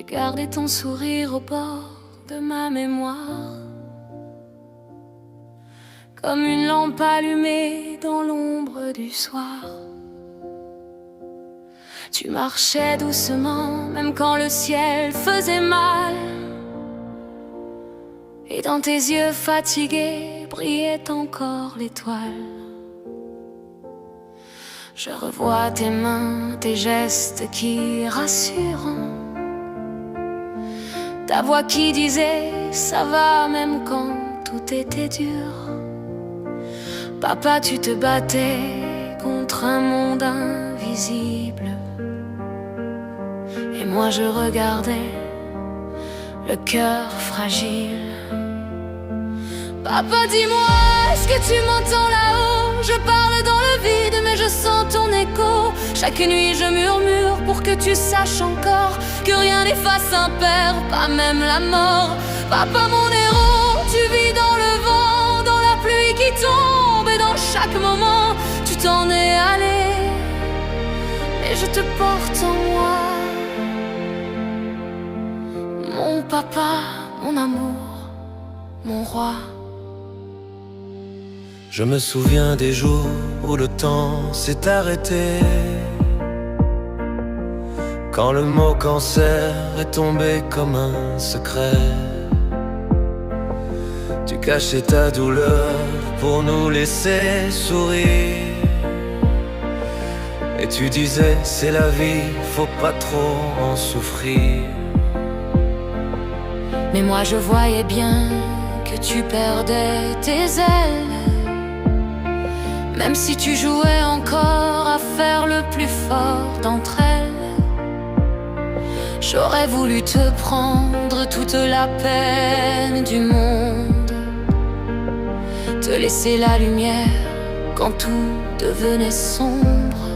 J'ai gardé ton sourire au bord de ma mémoire, comme une lampe allumée dans l'ombre du soir. Tu marchais doucement, même quand le ciel faisait mal, et dans tes yeux fatigués brillait encore l'étoile. Je revois tes mains, tes gestes qui rassurent, ta voix qui disait ça va même quand tout était dur. Papa, tu te battais contre un monde invisible, et moi je regardais, le cœur fragile. Papa, dis-moi, est-ce que tu m'entends là-haut? Je parle dans le vide mais je sens ton écho. Chaque nuit je murmure pour que tu saches encore que rien n'efface un père, pas même la mort. Papa, mon héros, tu vis dans le vent, dans la pluie qui tombe, et dans chaque moment tu t'en es allé, mais je te porte en moi. Mon papa, mon amour, mon roi. Je me souviens des jours où le temps s'est arrêté, quand le mot cancer est tombé comme un secret. Tu cachais ta douleur pour nous laisser sourire, et tu disais c'est la vie, faut pas trop en souffrir. Mais moi je voyais bien que tu perdais tes ailes, même si tu jouais encore à faire le plus fort d'entre elles. J'aurais voulu te prendre toute la peine du monde, te laisser la lumière quand tout devenait sombre.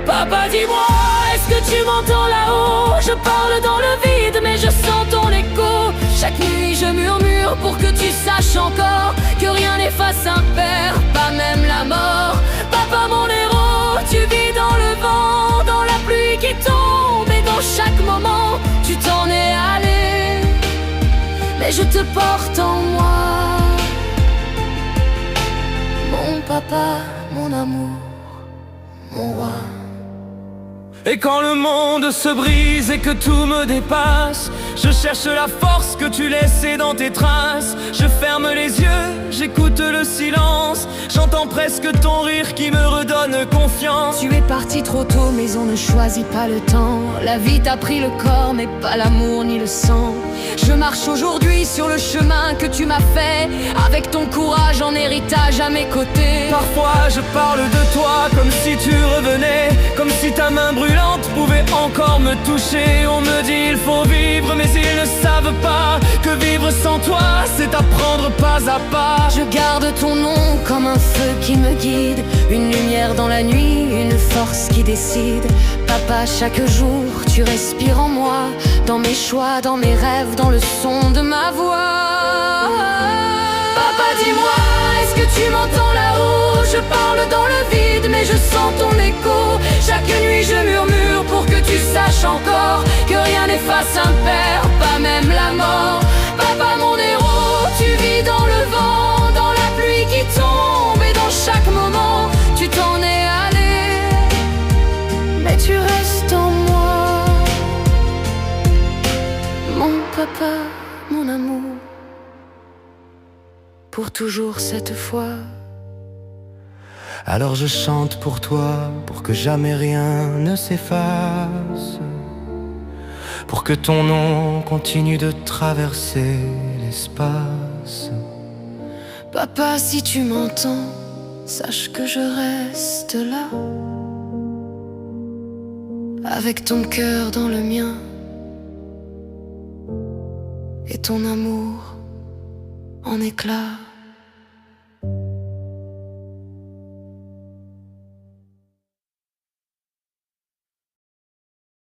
Papa, dis-moi, est-ce que tu m'entends là-haut? Je parle dans le vide mais je sens ton écho. Chaque nuit je murmure pour que tu saches encore que rien n'efface un père, pas même la mort. Papa, mon héros, tu vis dans le vent, dans la pluie qui tombe, et dans chaque moment tu t'en es allé, mais je te porte en moi. Mon papa, mon amour, mon roi. Et quand le monde se brise et que tout me dépasse, je cherche la force que tu laissais dans tes traces. Je ferme les yeux, j'écoute le silence, j'entends presque ton rire qui me redonne confiance. Tu es parti trop tôt mais on ne choisit pas le temps. La vie t'a pris le corps mais pas l'amour ni le sang. Je marche aujourd'hui sur le chemin que tu m'as fait, avec ton courage en héritage à mes côtés. Parfois je parle de toi comme si tu revenais, comme si ta main brûlante pouvait encore me toucher. On me dit il faut vivre mais ils ne savent pas que vivre sans toi c'est apprendre pas à pas. Je garde ton nom comme un feu qui me guide, une lumière dans la nuit, une force qui décide. Papa, chaque jour tu respires en moi, dans mes choix, dans mes rêves, dans le son de ma voix. Papa, dis-moi, est-ce que tu m'entends là-haut? Je parle dans le vide mais je sens ton écho. Chaque nuit je murmure pour que tu saches encore que rien n'efface un père, pas même la mort. Papa, mon héros, tu vis dans le vent, dans la pluie qui tombe, et dans chaque moment tu t'en es allé, mais tu restes en moi. Mon papa, mon amour, pour toujours cette fois. Alors je chante pour toi, pour que jamais rien ne s'efface, pour que ton nom continue de traverser l'espace. Papa, si tu m'entends, sache que je reste là, avec ton cœur dans le mien, et ton amour en éclats.